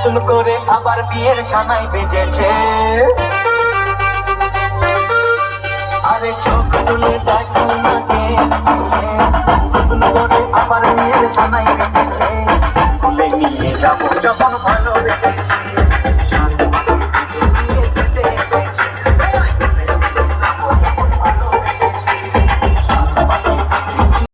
নতুন করে আবার বিয়ের সানাই বেজেছে। আরে চোখ তুলে দেখো না কে, নতুন করে আবার বিয়ের সানাই বেজেছে। বলে নিয়ে যাবো যখন ভালো বেজেছে।